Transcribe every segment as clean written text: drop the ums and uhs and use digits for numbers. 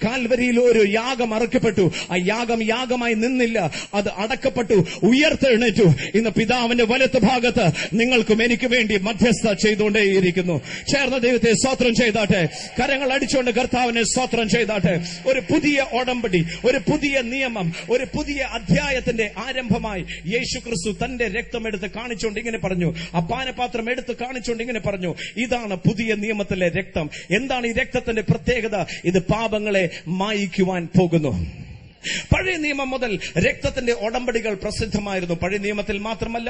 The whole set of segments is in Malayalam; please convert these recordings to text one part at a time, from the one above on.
കാൽവരിയിൽ ഒരു യാഗം അറുക്കപ്പെട്ടു. ആ യാഗമായി നിന്നില്ല, അത് അടക്കപ്പെട്ടു, ഉയർത്തെഴുന്നേറ്റു. ഇന്ന് പിതാവിന്റെ വലത്ത് ഭാഗത്ത് നിങ്ങൾക്കും എനിക്ക് വേണ്ടി മധ്യസ്ഥ ചെയ്തുകൊണ്ടേയിരിക്കുന്നു. ചേർന്ന ദൈവത്തെ സ്തോത്രം ചെയ്താട്ടെ. കരങ്ങൾ അടിച്ചുകൊണ്ട് കർത്താവിനെ സ്തോത്രം ചെയ്താട്ടെ. ഒരു പുതിയ ഉടമ്പടി, ഒരു പുതിയ നിയമം, ഒരു പുതിയ അധ്യായത്തിന്റെ ആരംഭമായി യേശു ക്രിസ്തു തന്റെ രക്തം എടുത്ത് കാണിച്ചുകൊണ്ട് ഇങ്ങനെ പറഞ്ഞു, ആ പാനപാത്രം എടുത്ത് കാണിച്ചുകൊണ്ട് ഇങ്ങനെ പറഞ്ഞു, ഇതാണ് പുതിയ നിയമത്തിലെ രക്തം. എന്താണ് ഈ രക്തത്തിന്റെ പ്രത്യേകത? ഇത് പാപങ്ങളെ മായിക്കുവാൻ പോകുന്നു. പഴയ നിയമം മുതൽ രക്തത്തിന്റെ ഉടമ്പടികൾ പ്രസിദ്ധമായിരുന്നു. പഴയ നിയമത്തിൽ മാത്രമല്ല,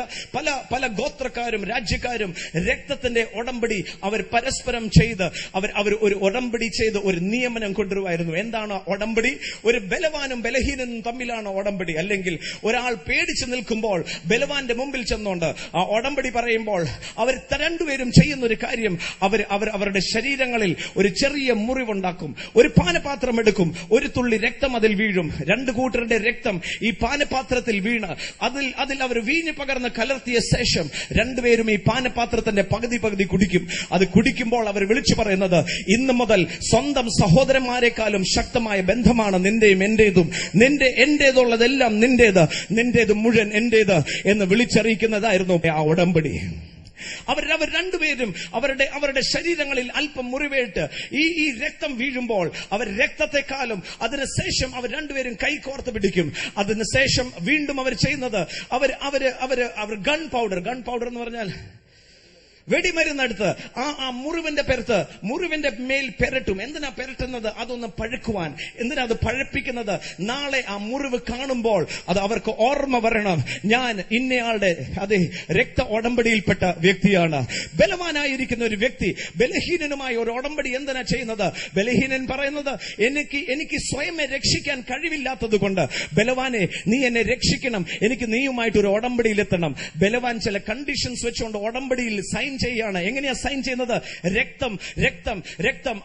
പല ഗോത്രക്കാരും രാജ്യക്കാരും രക്തത്തിന്റെ ഉടമ്പടി അവർ പരസ്പരം ചെയ്ത് അവർ ഒരു ഉടമ്പടി ചെയ്ത് ഒരു നിയമനം കൊണ്ടുവരുമായിരുന്നു. എന്താണ് ഉടമ്പടി? ഒരു ബലവാനും ബലഹീനനും തമ്മിലാണ് ഉടമ്പടി. അല്ലെങ്കിൽ ഒരാൾ പേടിച്ചു നിൽക്കുമ്പോൾ ബലവാന്റെ മുമ്പിൽ ചെന്നുകൊണ്ട് ആ ഉടമ്പടി പറയുമ്പോൾ അവർ രണ്ടുപേരും ചെയ്യുന്ന ഒരു കാര്യം, അവരുടെ ശരീരങ്ങളിൽ ഒരു ചെറിയ മുറിവുണ്ടാക്കും. ഒരു പാനപാത്രം എടുക്കും, ഒരു തുള്ളി രക്തം അതിൽ വീഴും. രണ്ടു കൂട്ടരുടെ രക്തം ഈ പാനപാത്രത്തിൽ വീണ് അതിൽ അവർ വീഞ്ഞ് പകർന്ന് കലർത്തിയ ശേഷം രണ്ടുപേരും ഈ പാനപാത്രത്തിന്റെ പകുതി കുടിക്കും. അത് കുടിക്കുമ്പോൾ അവർ വിളിച്ചു പറയുന്നത്, ഇന്നു മുതൽ സ്വന്തം സഹോദരന്മാരെക്കാളും ശക്തമായ ബന്ധമാണ് നിന്റെയും എന്റേതും. എന്റേതുള്ളതെല്ലാം നിന്റേത് മുഴുവൻ എന്റേത് എന്ന് വിളിച്ചറിയിക്കുന്നതായിരുന്നു ആ ഉടമ്പടി. അവർ രണ്ടുപേരും അവരുടെ ശരീരങ്ങളിൽ അല്പം മുറിവേറ്റ് ഈ രക്തം വീഴുമ്പോൾ അവർ രക്തത്തെക്കാളും അതിനുശേഷം അവർ രണ്ടുപേരും കൈകോർത്ത് പിടിക്കും. അതിനുശേഷം വീണ്ടും അവർ ചെയ്യുന്നത് അവർ ഗൺ പൗഡർ എന്ന് പറഞ്ഞാൽ വെടിമരുന്നെടുത്ത് ആ മുറിവിന്റെ മേൽ പെരട്ടും. എന്തിനാ പെരട്ടുന്നത്? അതൊന്ന് പഴുക്കുവാൻ. എന്തിനാ അത് പഴുപ്പിക്കുന്നത്? നാളെ ആ മുറിവ് കാണുമ്പോൾ അത് അവർക്ക് ഓർമ്മ വരണം, ഞാൻ ഇന്നയാളുടെ രക്ത ഉടമ്പടിയിൽപ്പെട്ട വ്യക്തിയാണ്. ബലവാനായിരിക്കുന്ന ഒരു വ്യക്തി ബലഹീനനുമായ ഒരു ഉടമ്പടി എന്തിനാ ചെയ്യുന്നത്? ബലഹീനൻ പറയുന്നത്, എനിക്ക് സ്വയമേ രക്ഷിക്കാൻ കഴിവില്ലാത്തത് കൊണ്ട് ബലവാനെ നീ എന്നെ രക്ഷിക്കണം, എനിക്ക് നീയുമായിട്ട് ഒരു ഉടമ്പടിയിലെത്തണം. ബലവാൻ ചില കണ്ടീഷൻസ് വെച്ചുകൊണ്ട് ഉടമ്പടിയിൽ സൈൻ ചെയ്യാണ്. എങ്ങനെയാ സൈൻ ചെയ്യുന്നത്? രക്തം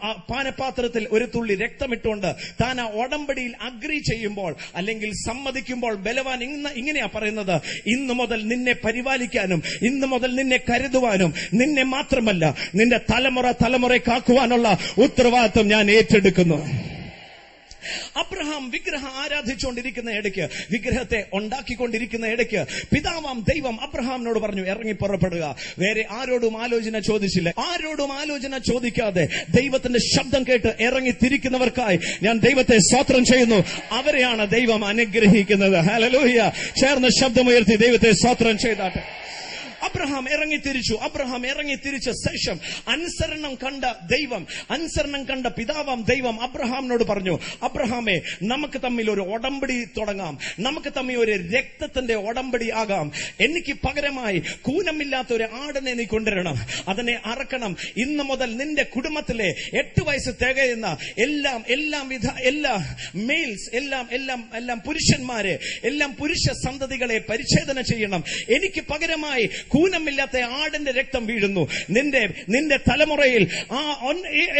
ആ പാനപാത്രത്തിൽ ഒരു തുള്ളി രക്തം ഇട്ടുകൊണ്ട് താൻ ആ ഉടമ്പടിയിൽ അഗ്രി ചെയ്യുമ്പോൾ അല്ലെങ്കിൽ സമ്മതിക്കുമ്പോൾ ബലവാൻ ഇങ്ങനെയാ പറയുന്നത്, ഇന്നു മുതൽ നിന്നെ പരിപാലിക്കാനും ഇന്നു മുതൽ നിന്നെ കരുതുവാനും നിന്നെ മാത്രമല്ല നിന്റെ തലമുറ കാക്കുവാനുള്ള ഉത്തരവാദിത്വം ഞാൻ ഏറ്റെടുക്കുന്നു. അബ്രഹാം വിഗ്രഹം ആരാധിച്ചുകൊണ്ടിരിക്കുന്ന ഇടയ്ക്ക്, വിഗ്രഹത്തെ ഉണ്ടാക്കിക്കൊണ്ടിരിക്കുന്ന ഇടയ്ക്ക് പിതാവാം ദൈവം അബ്രഹാമിനോട് പറഞ്ഞു, ഇറങ്ങി പുറപ്പെടുക. വേറെ ആരോടും ആലോചന ചോദിച്ചില്ല. ആരോടും ആലോചന ചോദിക്കാതെ ദൈവത്തിന്റെ ശബ്ദം കേട്ട് ഇറങ്ങി തിരിക്കുന്നവർക്കായി ഞാൻ ദൈവത്തെ സ്തോത്രം ചെയ്യുന്നു. അവരെയാണ് ദൈവം അനുഗ്രഹിക്കുന്നത്. ഹല്ലേലൂയ. ചേർന്ന് ശബ്ദമുയർത്തി ദൈവത്തെ സ്തോത്രം ചെയ്താട്ടെ. അബ്രഹാം ഇറങ്ങിത്തിരിച്ച ശേഷം അനുസരണം കണ്ട പിതാവാം ദൈവം അബ്രഹാമിനോട് പറഞ്ഞു, അബ്രഹാമേ, നമുക്ക് തമ്മിൽ ഒരു ഉടമ്പടി തുടങ്ങാം. നമുക്ക് തമ്മിൽ ഒരു രക്തത്തിന്റെ ഉടമ്പടി ആകാം. എനിക്ക് പകരമായി കൂനമില്ലാത്ത ഒരു ആടിനെ നീ കൊണ്ടുവരണം, അതിനെ അറക്കണം. ഇന്നു മുതൽ നിന്റെ കുടുംബത്തിലെ 8 വയസ്സ് തികയുന്ന എല്ലാ മെയിൽസ് എല്ലാം പുരുഷന്മാരെ, എല്ലാം പുരുഷ സന്തതികളെ പരിച്ഛേദന ചെയ്യണം. എനിക്ക് പകരമായി കൂനമില്ലാത്ത ആടിന്റെ രക്തം വീഴുന്നു. നിന്റെ തലമുറയിൽ ആ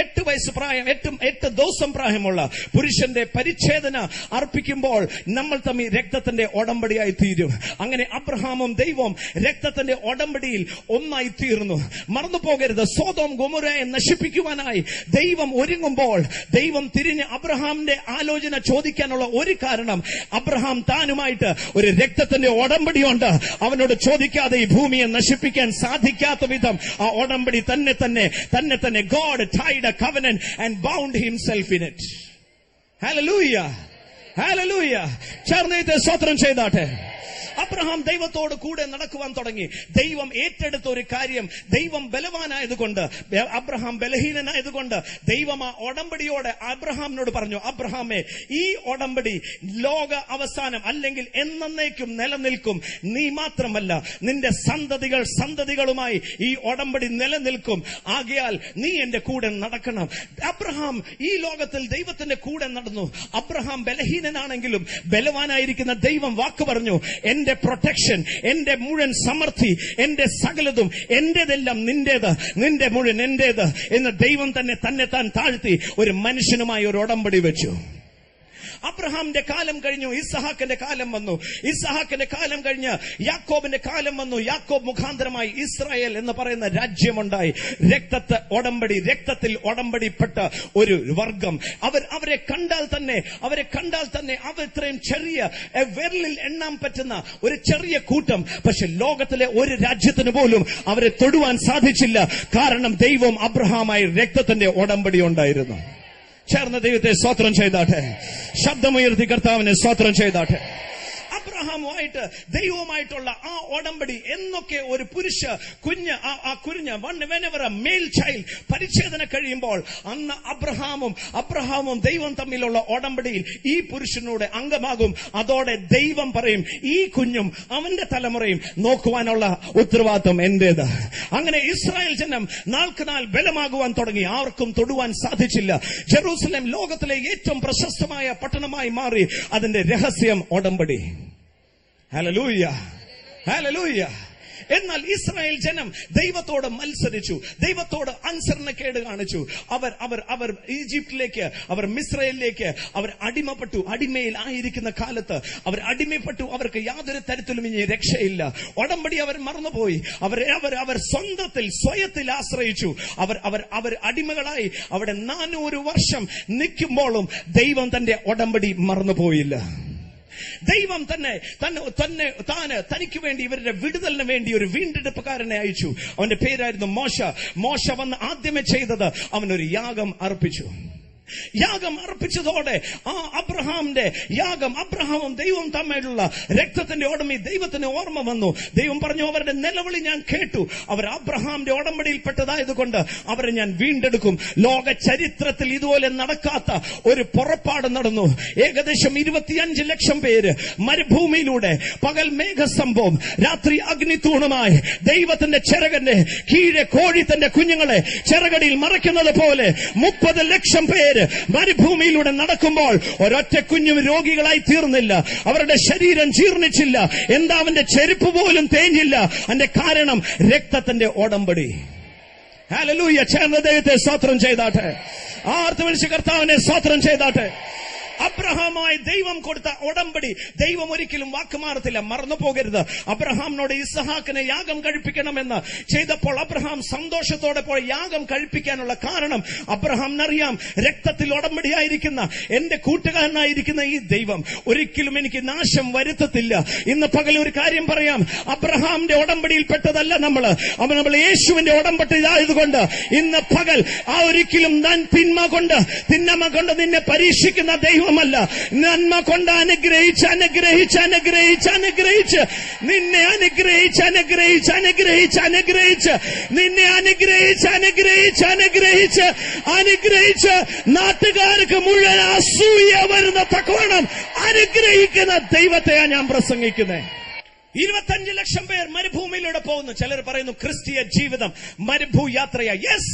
8 വയസ്സ് പ്രായം 8 ദിവസം പ്രായമുള്ള പുരുഷന്റെ പരിച്ഛേദന അർപ്പിക്കുമ്പോൾ നമ്മൾ തമ്മിൽ രക്തത്തിന്റെ ഉടമ്പടിയായി തീരും. അങ്ങനെ അബ്രഹാമും ദൈവവും രക്തത്തിന്റെ ഉടമ്പടിയിൽ ഒന്നായി തീർന്നു. മറന്നു പോകരുത്, സോദോം ഗൊമോറയെ നശിപ്പിക്കുവാനായി ദൈവം ഒരുങ്ങുമ്പോൾ ദൈവം തിരിഞ്ഞ് അബ്രഹാമിന്റെ ആലോചന ചോദിക്കാനുള്ള ഒരു കാരണം, അബ്രഹാം താനുമായിട്ട് ഒരു രക്തത്തിന്റെ ഉടമ്പടിയുണ്ട്. അവനോട് ചോദിക്കാതെ ഈ ഭൂമിയെ നശിപ്പിക്കാൻ സാധിക്കാത്ത വിധം ആ ഉടമ്പടി തന്നെ God tied a covenant and bound himself in it. Hallelujah. ചേർന്നേറ്റ് സ്തോത്രം ചെയ്താട്ടെ. അബ്രഹാം ദൈവത്തോട് കൂടെ നടക്കുവാൻ തുടങ്ങി. ദൈവം ഏറ്റെടുത്ത ഒരു കാര്യം, ദൈവം ബലവാനായതുകൊണ്ട് അബ്രഹാം ബലഹീനനായതുകൊണ്ട് ദൈവം ആ ഉടമ്പടിയോടെ അബ്രഹാമിനോട് പറഞ്ഞു, അബ്രഹാമേ, ഈ ഉടമ്പടി ലോക അവസാനം അല്ലെങ്കിൽ എന്നേക്കും നിലനിൽക്കും. നീ മാത്രമല്ല, നിന്റെ സന്തതികളുമായി ഈ ഉടമ്പടി നിലനിൽക്കും. ആകയാൽ നീ എന്റെ കൂടെ നടക്കണം. അബ്രഹാം ഈ ലോകത്തിൽ ദൈവത്തിന്റെ കൂടെ നടന്നു. അബ്രഹാം ബലഹീനനാണെങ്കിലും ബലവാനായിരിക്കുന്ന ദൈവം വാക്ക് പറഞ്ഞു, എന്റെ പ്രൊട്ടക്ഷൻ, എന്റെ മുഴുവൻ സമൃദ്ധി, എന്റെ സകലതും എന്റേതെല്ലാം നിന്റേത്, നിന്റെ മുഴുവൻ എന്റേത് എന്ന് ദൈവം തന്നെ താൻ താഴ്ത്തി ഒരു മനുഷ്യനുമായി ഒരു ഉടമ്പടി വെച്ചു. അബ്രഹാമിന്റെ കാലം കഴിഞ്ഞു, ഇസ്ഹാക്കിന്റെ കാലം വന്നു. ഇസ്ഹാക്കിന്റെ കാലം കഴിഞ്ഞ് യാക്കോബിന്റെ കാലം വന്നു. യാക്കോബ് മുഖാന്തരമായി ഇസ്രായേൽ എന്ന് പറയുന്ന രാജ്യമുണ്ടായി. രക്തത്തിൽ ഒടമ്പടിപ്പെട്ട ഒരു വർഗം. അവരെ കണ്ടാൽ തന്നെ അവർ ഇത്രയും ചെറിയ വിരലിൽ എണ്ണാൻ പറ്റുന്ന ഒരു ചെറിയ കൂട്ടം. പക്ഷെ ലോകത്തിലെ ഒരു രാജ്യത്തിന് പോലും അവരെ തൊടുവാൻ സാധിച്ചില്ല. കാരണം ദൈവം അബ്രഹാമായി രക്തത്തിന്റെ ഉടമ്പടി ഉണ്ടായിരുന്നു. ചേർന്ന ദൈവത്തെ സ്തോത്രം ചെയ്താട്ടെ. ശബ്ദമുയർത്തി കർത്താവിനെ സ്തോത്രം ചെയ്താട്ടെ. അബ്രഹാമുമായിട്ട് ദൈവവുമായിട്ടുള്ള ആ ഉടമ്പടി എന്നൊക്കെ ഒരു കുഞ്ഞ് whenever a male child പരിച്ഛേദന കഴിയുമ്പോൾ അന്ന് അബ്രഹാമും ദൈവം തമ്മിലുള്ള ഉടമ്പടിയിൽ ഈ പുരുഷനോട് അംഗമാകും. അതോടെ ദൈവം പറയും, ഈ കുഞ്ഞും അവന്റെ തലമുറയും നോക്കുവാനുള്ള ഉത്തരവാദിത്വം എന്റേത്. അങ്ങനെ ഇസ്രായേൽ ജനം നാൾക്കുനാൾ ബലമാകുവാൻ തുടങ്ങി. ആർക്കും തൊടുവാൻ സാധിച്ചില്ല. ജെറൂസലേം ലോകത്തിലെ ഏറ്റവും പ്രശസ്തമായ പട്ടണമായി മാറി. അതിന്റെ രഹസ്യം ഉടമ്പടി. Hallelujah, hallelujah. എന്നാൽ ഇസ്രായേൽ ജനം ദൈവത്തോട് മത്സരിച്ചു, ദൈവത്തോട് അനുസരണക്കേട് കാണിച്ചു. അവർ ഈജിപ്തിലേക്ക്, അവർ മിസ്രൈലിലേക്ക് അവർ അടിമപ്പെട്ടു. അടിമയിൽ ആയിരിക്കുന്ന കാലത്ത് അവർ അടിമപ്പെട്ടു. അവർക്ക് യാതൊരു തരത്തിലും ഇനി രക്ഷയില്ല. ഉടമ്പടി അവർ മറന്നുപോയി. അവർ സ്വയത്തിൽ ആശ്രയിച്ചു. അവർ അടിമകളായി അവിടെ 400 വർഷം നിൽക്കുമ്പോഴും ദൈവം തന്റെ ഉടമ്പടി മറന്നുപോയില്ല. ദൈവം തനിക്ക് വേണ്ടി ഇവരുടെ വിടുതലിന് വേണ്ടി ഒരു വീണ്ടെടുപ്പുകാരനെ അയച്ചു. അവന്റെ പേരായിരുന്നു മോശ വന്ന് ആദ്യമേ ചെയ്തത് അവനൊരു യാഗം അർപ്പിച്ചു. യാഗം അർപ്പിച്ചതോടെ ആ അബ്രഹാമും ദൈവവും തമ്മിലുള്ള രക്തത്തിന്റെ ഉടമ്പടി ദൈവത്തിന് ഓർമ്മ വന്നു. ദൈവം പറഞ്ഞു, അവരുടെ നിലവിളി ഞാൻ കേട്ടു. അവർ അബ്രഹാമിന്റെ ഉടമ്പടിയിൽപ്പെട്ടതായതുകൊണ്ട് അവരെ ഞാൻ വീണ്ടെടുക്കും. ലോക ചരിത്രത്തിൽ ഇതുപോലെ നടക്കാത്ത ഒരു പുറപ്പാട് നടന്നു. ഏകദേശം 25 ലക്ഷം പേര് മരുഭൂമിയിലൂടെ പകൽ മേഘസ്തംഭവും രാത്രി അഗ്നിത്തൂണുമായി ദൈവത്തിന്റെ ചിറകന്റെ കീഴെ കോഴി തന്റെ കുഞ്ഞുങ്ങളെ ചിറകടിയിൽ മറയ്ക്കുന്നത് പോലെ 30 ലക്ഷം പേര് മരുഭൂമിയിലൂടെ നടക്കുമ്പോൾ ഒരൊറ്റ കുഞ്ഞും രോഗികളായി തീർന്നില്ല. അവരുടെ ശരീരം ജീർണിച്ചില്ല. എന്താ, അവന്റെ ചെരുപ്പ് പോലും തേഞ്ഞില്ല. അതിന്റെ കാരണം രക്തത്തിന്റെ ഉടമ്പടി. ഹല്ലേലൂയ. ചേർന്ന ദൈവത്തെ സ്തോത്രം ചെയ്താട്ടെ. ആർത്ത് വിളിച്ച് കർത്താവിനെ സ്തോത്രം ചെയ്താട്ടെ. അബ്രഹാമായി ദൈവം കൊടുത്ത ഉടമ്പടി ദൈവം ഒരിക്കലും വാക്കുമാറത്തില്ല. മറന്നു പോകരുത്. അബ്രഹാമിനോട് ഇസ്ഹാക്കിനെ യാഗം കഴിപ്പിക്കണമെന്ന് ചെയ്തപ്പോൾ അബ്രഹാം സന്തോഷത്തോടെ പോയി യാഗം കഴിപ്പിക്കാനുള്ള കാരണം അബ്രഹാമിനറിയാം, രക്തത്തിൽ ഉടമ്പടിയായിരിക്കുന്ന എന്റെ കൂട്ടുകാരനായിരിക്കുന്ന ഈ ദൈവം ഒരിക്കലും എനിക്ക് നാശം വരുത്തത്തില്ല. ഇന്ന് പകൽ ഒരു കാര്യം പറയാം, അബ്രഹാമിന്റെ ഉടമ്പടിയിൽപ്പെട്ടതല്ല നമ്മൾ യേശുവിന്റെ ഉടമ്പടിയായതുകൊണ്ട് ഇന്ന് പകൽ ഒരിക്കലും തിന്മ കൊണ്ട് നിന്നെ പരീക്ഷിക്കുന്ന ദൈവം ല്ല, നന്മ കൊണ്ട് അനുഗ്രഹിച്ച് നിന്നെ അനുഗ്രഹിച്ച് നാട്ടുകാർക്ക് മുഴുവൻ അസൂയ വരുന്ന തക്കവണ്ണം അനുഗ്രഹിക്കുന്ന ദൈവത്തെയാണ് ഞാൻ പ്രസംഗിക്കുന്നത്. 25 ലക്ഷം പേർ മരുഭൂമിയിലൂടെ പോകുന്നു. ചിലർ പറയുന്നു ക്രിസ്തീയ ജീവിതം മരുഭൂയാത്രയാ. യെസ്,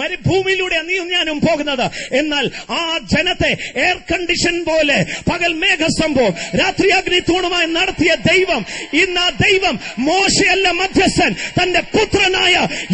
മരുഭൂമിയിലൂടെ നീയും ഞാനും പോകുന്നത്. എന്നാൽ ആ ജനത്തെ എയർ കണ്ടീഷൻ പോലെ പകൽ മേഘസ്തംഭവും രാത്രി അഗ്നിത്തൂണുമായി നടത്തിയ ദൈവം, ഇന്ന് ആ ദൈവം മോശയല്ല മധ്യസ്ഥൻ, തന്റെ പുത്രനായ